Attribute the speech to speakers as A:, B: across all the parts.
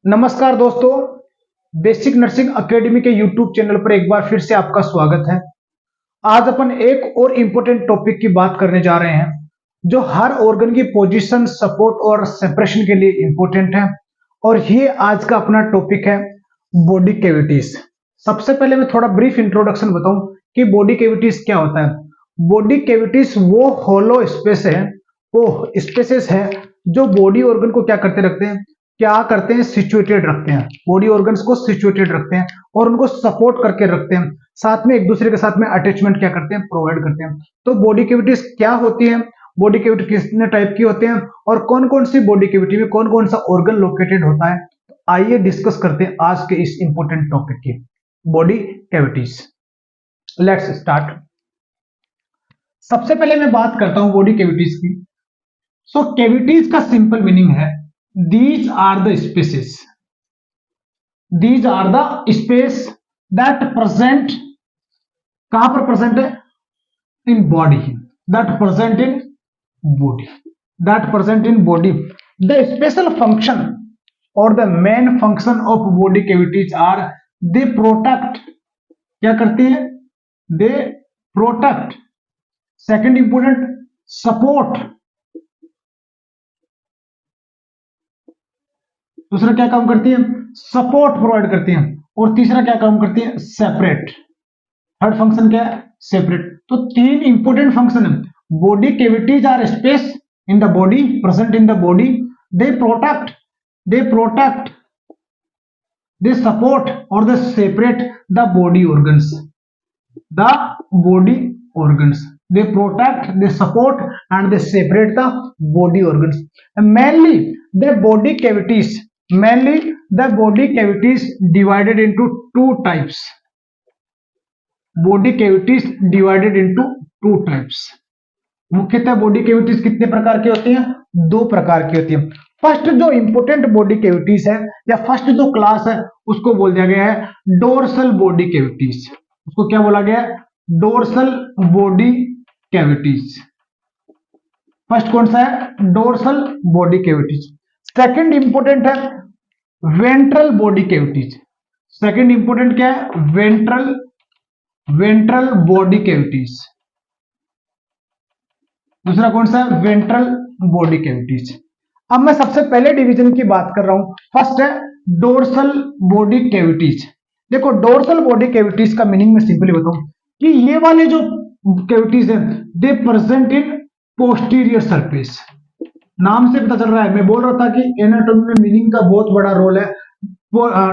A: नमस्कार दोस्तों, basic nursing academy के यूट्यूब चैनल पर एक बार फिर से आपका स्वागत है। आज अपन एक और इम्पोर्टेंट टॉपिक की बात करने जा रहे हैं जो हर ऑर्गन की पोजीशन, सपोर्ट और सेपरेशन के लिए इम्पोर्टेंट है। और ये आज का अपना टॉपिक है बॉडी कैविटीज। सबसे पहले मैं थोड़ा ब्रीफ इंट्रोडक्शन बताऊं कि बॉडी कैविटीज क्या होता है। बॉडी कैविटीज वो होलो स्पेस है, वो स्पेसेस है जो बॉडी ऑर्गन को क्या करते हैं, सिचुएटेड रखते हैं। बॉडी ऑर्गन्स को सिचुएटेड रखते हैं और उनको सपोर्ट करके रखते हैं। साथ में एक दूसरे के साथ में अटैचमेंट क्या करते हैं, प्रोवाइड करते हैं। तो बॉडी कैविटीज क्या होती है, बॉडी कैविटी कितने टाइप की होते हैं और कौन कौन सी बॉडी कैविटी में कौन कौन सा ऑर्गन लोकेटेड होता है, आइए डिस्कस करते हैं आज के इस इंपॉर्टेंट टॉपिक की बॉडी कैविटीज। Let's start. सबसे पहले मैं बात करता हूं बॉडी कैविटीज की। सो कैविटीज का सिंपल मीनिंग है these are the spaces, these are the space that present, कहां पर प्रेजेंट है, in body, that present in body, that present in body. The special function or the main function of body cavities are they protect, क्या करती है, they protect, second important support, दूसरा क्या काम करती है, सपोर्ट प्रोवाइड करती है, और तीसरा क्या काम करती है, सेपरेट। थर्ड फंक्शन क्या है, सेपरेट। तो तीन इंपोर्टेंट फंक्शन है। Body cavities are space in the body, present in the body, they protect, they support और they separate the body organs, the body organs. They protect, they support and they separate the body organs. Mainly the body cavities divided into two types. Body cavities divided into two types. मुख्यतः body cavities कितने प्रकार की होती हैं, दो प्रकार की होती है। फर्स्ट जो इंपोर्टेंट बॉडी कैविटीज है या फर्स्ट जो क्लास है उसको बोल दिया गया है डोर्सल बॉडी कैविटीज। उसको क्या बोला गया है, डोर्सल बॉडी कैविटीज। फर्स्ट कौन सा है, dorsal body cavities. Second important है ventral body cavities. Second important क्या है, वेंट्रल बॉडी कैविटीज। दूसरा कौन सा है, वेंट्रल बॉडी कैविटीज। अब मैं सबसे पहले डिवीजन की बात कर रहा हूं। फर्स्ट है डोर्सल बॉडी कैविटीज। देखो डोर्सल बॉडी कैविटीज का मीनिंग मैं सिंपली बताऊं कि ये वाले जो कैविटीज है दे प्रेजेंट इन पोस्टीरियर सरफेस। नाम से पता चल रहा है, मैं बोल रहा था कि एनाटॉमी में मीनिंग का बहुत बड़ा रोल है।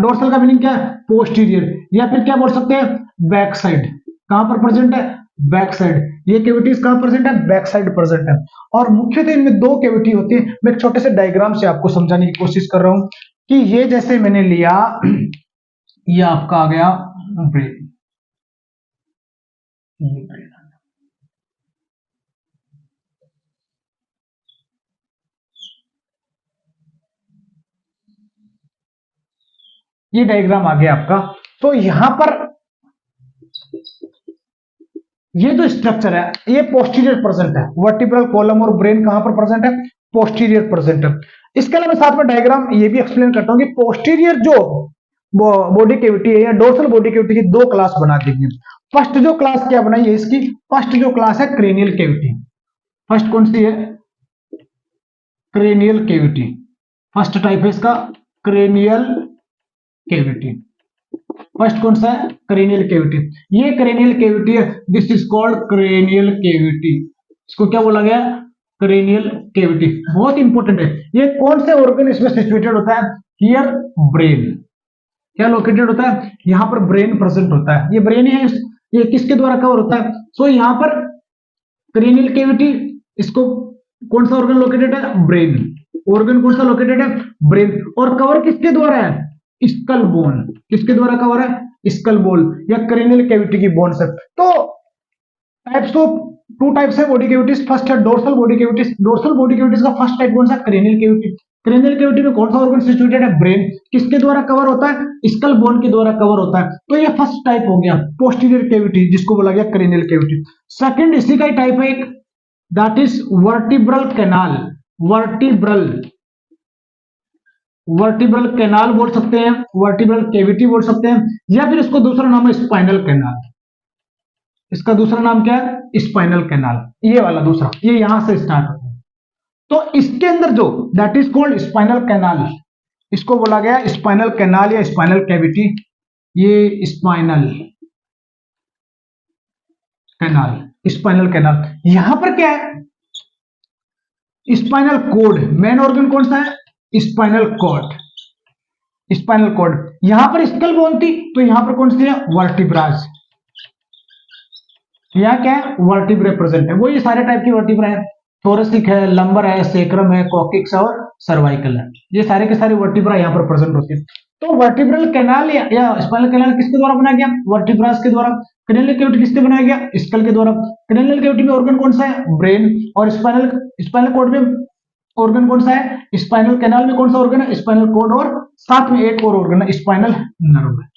A: डोर्सल का मीनिंग क्या है, पोस्टीरियर, या फिर क्या बोल सकते हैं, बैक साइड। कहां पर प्रेजेंट है, बैक साइड। ये कैविटीज कहां प्रेजेंट है, बैक साइड प्रेजेंट है। और मुख्यतः इनमें दो कैविटी होती है। मैं एक छोटे से डायग्राम से आपको समझाने की कोशिश कर रहा हूं कि ये जैसे मैंने लिया, ये आपका आ गया ब्रेन, ये डायग्राम आ गया आपका। तो यहां पर ये जो स्ट्रक्चर है ये पोस्टीरियर प्रेजेंट है। वर्टिब्रल कॉलम और ब्रेन कहां पर प्रेजेंट है, पोस्टीरियर प्रेजेंट है। इसके अलावा साथ में डायग्राम ये भी एक्सप्लेन करता हूं कि पोस्टीरियर जो बॉडी कैविटी है या डोर्सल बॉडी कैविटी की दो क्लास बना दी है। फर्स्ट जो क्लास क्या बनाई है इसकी, फर्स्ट जो क्लास है क्रेनियल कैविटी। फर्स्ट कौन सी है, क्रेनियल कैविटी। फर्स्ट टाइप है इसका क्रेनियल कैविटी। फर्स्ट कौन सा है, क्रेनियल कैविटी। ये क्रेनियल कैविटी है, this is called cranial cavity. इसको क्या बोला गया, क्रेनियल कैविटी। बहुत इंपॉर्टेंट है। ये कौन से ऑर्गन इसमें सिचुएटेड होता है, हियर ब्रेन। क्या लोकेटेड होता है, यहां पर ब्रेन प्रेजेंट होता है। ये ब्रेन है, ये किसके द्वारा कवर होता है, सो यहां पर क्रेनियल कैविटी, इसको कौन सा ऑर्गन लोकेटेड है, ब्रेन। ऑर्गन कौन सा लोकेटेड है, ब्रेन। और कवर किसके द्वारा है, स्कल बोन। किसके द्वारा कवर है, स्कल बोन या क्रेनियल कैविटी की बोन से। तो टाइप्स ऑफ टू टाइप्स है बॉडी कैविटीज। फर्स्ट है dorsal body cavities. Dorsal body cavities का फर्स्ट टाइप कौन सा, क्रेनियल कैविटी। क्रेनियल कैविटी में कौन सा ऑर्गन सिचुएटेड है, ब्रेन। किसके द्वारा कवर होता है, स्कल बोन के द्वारा कवर होता है। तो ये फर्स्ट टाइप हो गया पोस्टीरियर कैविटी, जिसको बोला गया क्रेनियल कैविटी। सेकंड इसी का टाइप है एक, that is vertebral canal. Vertebral vertebral canal बोल सकते हैं, वर्टिब्रल कैविटी बोल सकते हैं, या फिर इसको दूसरा नाम है स्पाइनल कैनाल। इसका दूसरा नाम क्या है? Spinal canal. ये वाला दूसरा, ये यहां से स्टार्ट होता है। तो इसके अंदर जो that is called spinal canal, इसको बोला गया स्पाइनल कैनाल या स्पाइनल कैविटी। ये स्पाइनल कैनाल, स्पाइनल कैनाल। यहां पर क्या है? स्पाइनल कोड, मेन ऑर्गन कौन सा है? Spinal cord, spinal cord. यहां पर स्कल बोन थी, तो यहां पर कौन सी है? वर्टिब्रास। यहाँ क्या है? वर्टिब्रे प्रेजेंट है। वो ये सारे टाइप की वर्टिब्रा है, थोरेसिक है, लंबर है, सेक्रम है, कॉकिक्स और सर्वाइकल है। ये सारे के सारे वर्टिब्रा यहाँ पर प्रेजेंट होती है। तो वर्टिब्रल कैनाल या स्पाइनल कैनाल किसके द्वारा बनाया गया? वर्टिब्रास के द्वारा। क्रेनियल कैविटी किससे बनाया गया? स्कल के द्वारा। क्रेनियल कैविटी में ऑर्गन कौन सा है? ब्रेन। और स्पाइनल स्पाइनल कॉर्ड में ऑर्गन कौन सा है? स्पाइनल कैनाल में कौन सा ऑर्गन है? Spinal cord. और साथ में एक और ऑर्गन है, स्पाइनल नर्व है।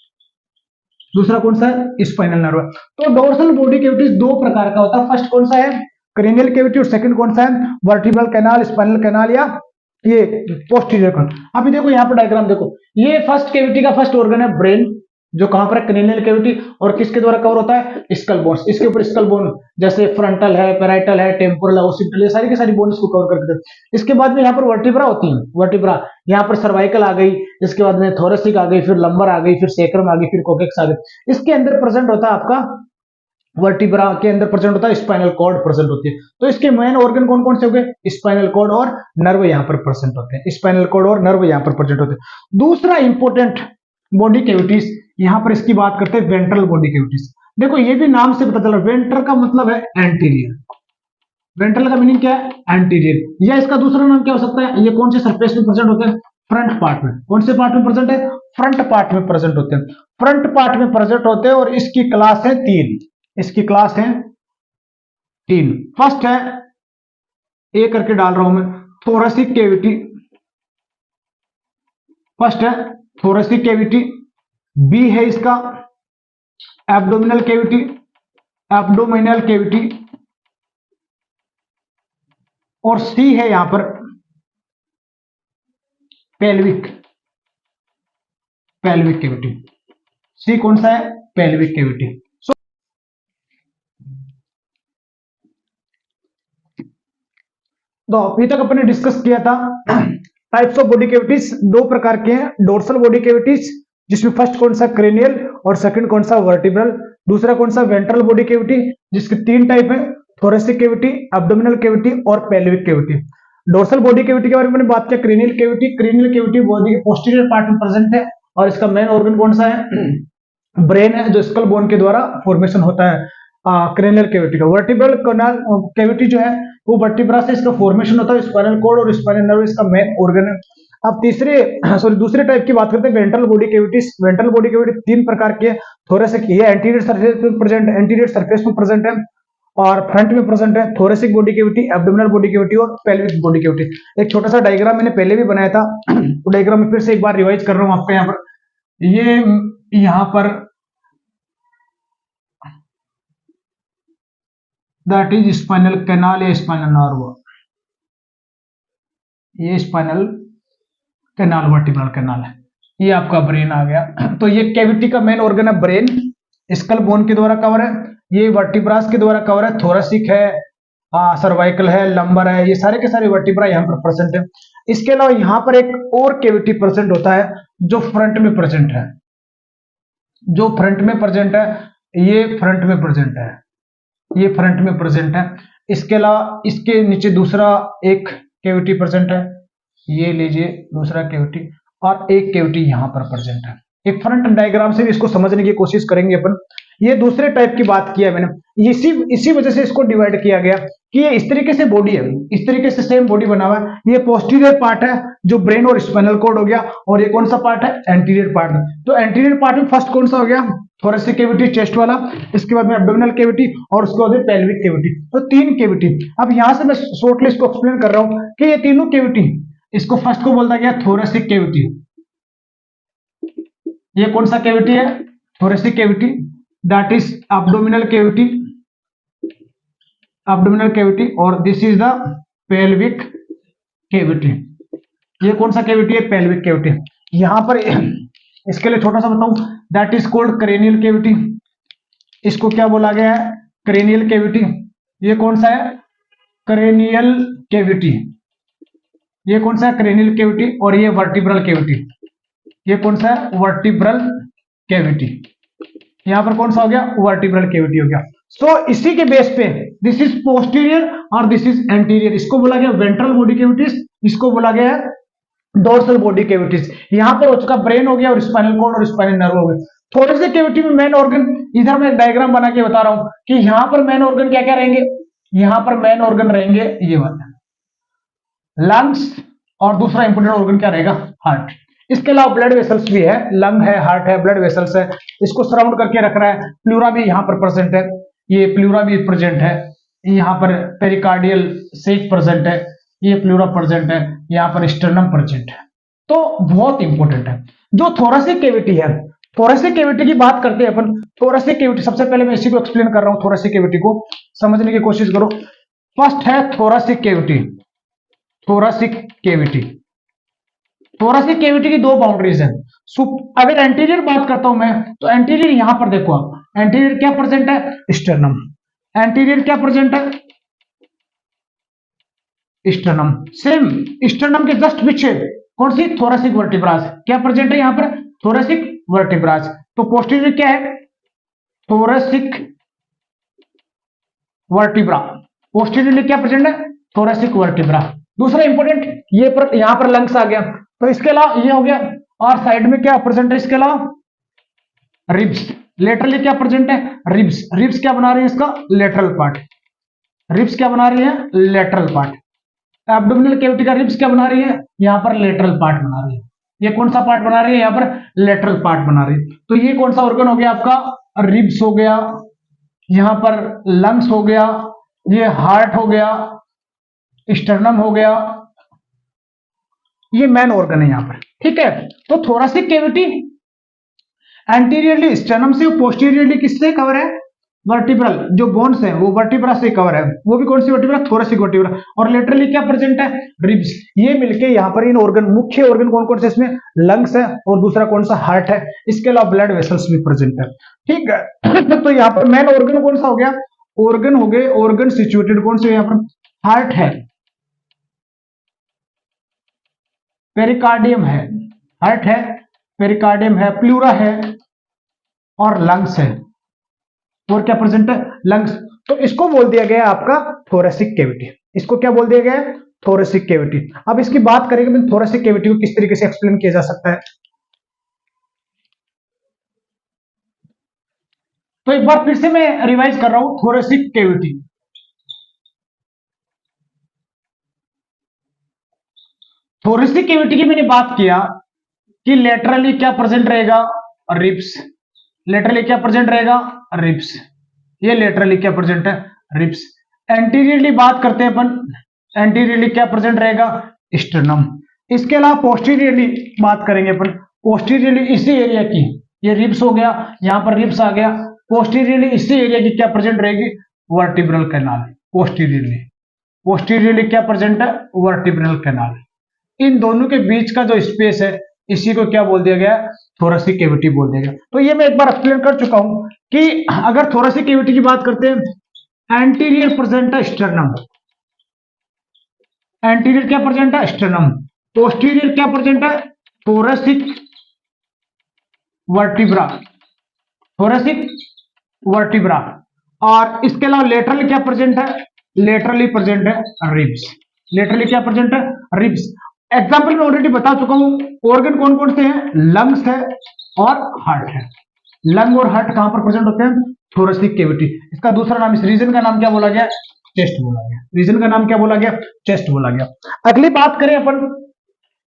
A: दूसरा कौन सा है? Spinal nerve. तो डोर्सल बॉडी कैविटीज दो प्रकार का होता है। फर्स्ट कौन सा है? Cranial cavity. और सेकंड कौन सा है? वर्टिब्रल कैनाल, स्पाइनल कैनाल या ये पोस्टीरियर कैनाल। अभी देखो यहाँ पर डायग्राम देखो, ये फर्स्ट कैविटी का फर्स्ट ऑर्गन है ब्रेन, जो कहां पर है? Cranial cavity. और किसके द्वारा कवर होता है? Skull bones. इसके ऊपर स्कल बोन जैसे फ्रंटल है, पैराइटल है, टेम्पोरल है, ओसिपिटल, ये सारी की सारी बोन इसको कवर करके देते हैं। इसके बाद में यहाँ पर वर्टिब्रा होती है, वर्टिब्रा। यहाँ पर सर्वाइकल आ गई, इसके बाद में थोरेसिक आ गई, फिर लंबर आ गई, फिर सेक्रम आ गई, फिर कोकेक्स आ गई। इसके अंदर प्रेजेंट होता है आपका वर्टिब्रा के अंदर प्रेजेंट होता है स्पाइनल कॉर्ड प्रेजेंट होती है। तो इसके मेन ऑर्गन कौन कौन से हो गए? स्पाइनल कॉर्ड और नर्व यहाँ पर प्रेजेंट होते हैं। स्पाइनल कॉर्ड और नर्व यहाँ पर प्रेजेंट होते हैं। दूसरा इंपॉर्टेंट बॉडी कैविटीज, यहाँ पर इसकी बात करते हैं वेंट्रल बॉडी कैविटीज। देखो ये भी नाम से पता चल रहा है, वेंट्रल का मतलब है एंटीरियर। वेंट्रल का मीनिंग क्या है? एंटीरियर। या इसका दूसरा नाम क्या हो सकता है? ये कौन से सरफेस में प्रेजेंट होते हैं? फ्रंट पार्ट में। कौन से पार्ट में प्रेजेंट है? फ्रंट पार्ट में प्रेजेंट होते हैं। फ्रंट पार्ट में प्रेजेंट होते हैं और इसकी क्लास है 3। इसकी क्लास है 3। फर्स्ट है, ए करके डाल रहा हूं मैं, थोरेसिक कैविटी। फर्स्ट है थोरेसिक कैविटी। बी है इसका एब्डोमिनल कैविटी, एब्डोमिनल कैविटी। और सी है यहां पर पेल्विक, पेल्विक कैविटी। सी कौन सा है? Pelvic cavity. तो अभी तक अपने डिस्कस किया था टाइप्स ऑफ बॉडी कैविटीज दो प्रकार के हैं। डोर्सल बॉडी कैविटीज, जिसमें फर्स्ट कौन सा? क्रेनियल, और सेकंड कौन सा? वर्टिब्रल। दूसरा कौन सा? वेंट्रल बॉडी कैविटी, जिसके 3 टाइप है, थोरेसिक कैविटी, एब्डोमिनल कैविटी और pelvic cavity. Dorsal body cavity के बारे में मैंने बात किया। Cranial cavity, cranial cavity body के पोस्टीरियर पार्ट में प्रेजेंट है और इसका मेन ऑर्गन कौन सा है? ब्रेन है, जो स्कल बोन के द्वारा फॉर्मेशन होता है क्रेनियल कैविटी का। वर्टिब्रल कैविटी जो है वो वर्टिब्रा से इसका फॉर्मेशन होता है। स्पाइनल कॉर्ड और स्पाइनल नर्व इसका मेन ऑर्गन है। अब दूसरे टाइप की बात करते हैं, ventral body cavities. Ventral body cavity 3 प्रकार की है। थोरेसिक, ये एंटीरियर सरफेस में प्रेजेंट, एंटीरियर सरफेस में प्रेजेंट है और फ्रंट में प्रेजेंट है। Thoracic body cavity, abdominal body cavity और पेल्विक बॉडी कैविटी। एक छोटा सा डायग्राम मैंने पहले भी बनाया था, वो डायग्राम में फिर से एक बार रिवाइज कर रहा हूं आपका। यहाँ पर ये यहाँ पर दैट इज स्पाइनल कैनाल या स्पाइनल नर्व। ये स्पाइनल कैनाल, वर्टिब्रल कैनाल है। ये आपका ब्रेन आ गया। तो ये कैविटी का मेन ऑर्गन है ब्रेन, स्कल बोन के द्वारा कवर है। ये वर्टिब्रास के द्वारा कवर है। थोरेसिक है, सर्वाइकल है, लंबर है, ये सारे के सारे वर्टिब्रा यहाँ पर प्रेजेंट है। इसके अलावा यहाँ पर एक और कैविटी प्रेजेंट होता है जो फ्रंट में प्रेजेंट है, जो फ्रंट में प्रेजेंट है। ये फ्रंट में प्रेजेंट है, ये फ्रंट में प्रेजेंट है। इसके अलावा इसके नीचे दूसरा एक कैविटी प्रेजेंट है, ये लीजिए दूसरा कैविटी, और एक कैविटी यहां पर प्रेजेंट है। एक फ्रंट डायग्राम से भी इसको समझने की कोशिश करेंगे अपन। ये दूसरे टाइप की बात किया मैंने, इसी वजह से इसको डिवाइड किया गया कि ये इस तरीके से बॉडी है, इस तरीके से सेम बॉडी बना हुआ है। ये पोस्टीरियर पार्ट है जो ब्रेन और स्पाइनल कॉर्ड हो गया, और ये कौन सा पार्ट है? Anterior part. तो एंटीरियर पार्ट में फर्स्ट कौन सा हो गया? थोरेसिक कैविटी, चेस्ट वाला। इसके बाद में एब्डोमिनल कैविटी और उसके बाद में पेल्विक कैविटी। तो 3 कैविटी। अब यहां से मैं शॉर्टली इसको एक्सप्लेन कर रहा हूं कि ये तीनों कैविटी, इसको फर्स्ट को बोलता गया थोरेसिक कैविटी। ये कौन सा कैविटी है? Thoracic cavity. That is abdominal cavity, abdominal cavity. और this is the pelvic cavity. ये कौन सा कैविटी है? Pelvic cavity. यहां पर इसके लिए छोटा सा बताऊं, that is called cranial cavity. इसको क्या बोला गया है? Cranial cavity. ये कौन सा है? Cranial cavity. ये कौन सा है? Cranial cavity. और ये वर्टिब्रल कैविटी। ये कौन सा है? Vertebral cavity. यहां पर कौन सा हो गया? वर्टिब्रल कैविटी हो गया। सो इसी के बेस पे दिस इज पोस्टीरियर और दिस इज एंटीरियर। इसको बोला गया वेंट्रल बॉडी कैविटीज, इसको बोला गया है डोर्सल बॉडी कैविटीज। यहां पर हो चुका ब्रेन हो गया और स्पाइनल कॉर्ड और स्पाइनल नर्व हो गया। थोड़े से कैविटी में मेन ऑर्गन, इधर मैं डायग्राम बना के बता रहा हूं कि यहां पर मेन ऑर्गन क्या क्या रहेंगे। यहां पर मेन ऑर्गन रहेंगे ये वाला लंग्स, और दूसरा इंपोर्टेंट ऑर्गन क्या रहेगा? हार्ट। इसके अलावा ब्लड वेसल्स भी है, लंग है, हार्ट है, ब्लड वेसल्स है, इसको सराउंड करके रख रहा है। प्लूरा भी यहाँ पर प्रेजेंट है, ये प्लूरा भी प्रेजेंट है। यहाँ पर पेरिकार्डियल सेक प्रेजेंट है, ये प्लूरा प्रेजेंट है, यहाँ पर स्टर्नम प्रेजेंट है। तो बहुत इंपॉर्टेंट है। जो थोरेसिक कैविटी है, थोरेसिक कैविटी की बात करते हैं अपन। थोरेसिक कैविटी, सबसे पहले मैं इसी को एक्सप्लेन कर रहा हूं, थोरेसिक कैविटी को समझने की कोशिश करो। फर्स्ट है thoracic cavity. Thoracic cavity, thoracic cavity की दो बाउंड्रीज है। अगर एंटीरियर बात करता हूं मैं, तो एंटीरियर यहां पर देखो आप, एंटीरियर क्या प्रेजेंट है? स्टर्नम। एंटीरियर क्या प्रेजेंट है? स्टर्नम। सेम स्टर्नम के जस्ट पीछे कौन सी? Thoracic vertebrae. क्या प्रेजेंट है यहां पर? Thoracic vertebrae. तो पोस्टीरियर क्या है? Thoracic vertebra. पोस्टीरियरली क्या प्रेजेंट है? Thoracic vertebra. दूसरा इंपोर्टेंट, ये पर यहां पर लंग्स आ गया। तो इसके अलावा ये हो गया, और साइड में क्या प्रेजेंट है? इसके अलावा रिब्स। लेटरली क्या प्रेजेंट है? रिब्स। रिब्स क्या बना रही है? इसका लेटरल पार्ट। रिब्स क्या बना रही है? Lateral part. एब्डोमिनल कैविटी का रिब्स क्या बना रही है? यहां पर लेटरल पार्ट बना रही है। ये कौन सा पार्ट बना रही है? यहां पर लेटरल पार्ट बना रही है। तो ये कौन सा ऑर्गन हो गया आपका? रिब्स हो गया, यहां पर लंग्स हो गया, ये हार्ट हो गया, स्टर्नम हो गया, ये मेन ऑर्गन है यहां पर। ठीक है, तो थोरेसिक कैविटी एंटीरियरली स्टर्नम से, पोस्टीरियरली किससे कवर है? वर्टिब्रल। जो बोन्स है वो वर्टिब्रा से कवर है, वो भी कौन सी वर्टिब्रा? Thoracic vertebra. और लेटरली क्या प्रेजेंट है? रिब्स। ये मिलके यहाँ पर इन ऑर्गन, मुख्य ऑर्गन कौन कौन से इसमें? लंग्स है, और दूसरा कौन सा? हार्ट है। इसके अलावा ब्लड वेसल्स भी प्रेजेंट है। ठीक है तो यहाँ पर मेन ऑर्गन कौन सा हो गया? ऑर्गन हो गए, ऑर्गन सिचुएटेड कौन से? यहाँ पर हार्ट है, पेरिकार्डियम है, हार्ट है, पेरिकार्डियम है, प्लूरा है, और लंग्स है। और क्या प्रेजेंट है? लंग्स। तो इसको बोल दिया गया आपका थोरेसिक कैविटी। इसको क्या बोल दिया गया है? Thoracic cavity. अब इसकी बात करेंगे थोरेसिक कैविटी को किस तरीके से एक्सप्लेन किया जा सकता है। तो एक बार फिर से मैं रिवाइज कर रहा हूं, थोरेसिक कैविटी। थोरेसिक कैविटी की मैंने बात किया कि लेटरली क्या प्रेजेंट रहेगा? रिब्स। लेटरली क्या प्रेजेंट रहेगा? रिब्स। ये लेटरली क्या प्रेजेंट है? रिब्स। एंटीरियरली बात करते हैं अपन, एंटीरियरली क्या प्रेजेंट रहेगा? स्टर्नम। इसके अलावा पोस्टीरियरली बात करेंगे अपन, पोस्टीरियरली इसी एरिया की, ये रिब्स हो गया, यहां पर रिब्स आ गया। पोस्टीरियरली इसी एरिया की क्या प्रेजेंट रहेगी? Vertebral canal. पोस्टीरियरली, पोस्टीरियरली क्या प्रेजेंट है? Vertebral canal. इन दोनों के बीच का जो स्पेस है, इसी को क्या बोल दिया गया? थोरेसिक कैविटी बोल दिया गया। तो ये मैं एक बार एक्सप्लेन कर चुका हूं कि अगर थोरेसिक कैविटी की बात करते हैं, एंटीरियर प्रेजेंट है स्टर्नम। एंटीरियर क्या प्रेजेंट है? स्टर्नम। पोस्टीरियर क्या प्रेजेंट है? Thoracic vertebra. Thoracic vertebra. और इसके अलावा लेटरली क्या प्रेजेंट है? लेटरली प्रेजेंट है रिब्स। लेटरली क्या प्रेजेंट है? रिब्स। एग्जाम्पल में ऑलरेडी बता चुका हूं, ऑर्गन कौन कौन से हैं? लंग्स है और हार्ट है। लंग और हार्ट कहां पर प्रेजेंट होते हैं? Thoracic cavity. इसका दूसरा नाम, इस रीजन का नाम क्या बोला गया? चेस्ट बोला गया। रीजन का नाम क्या बोला गया? चेस्ट बोला गया। अगली बात करें अपन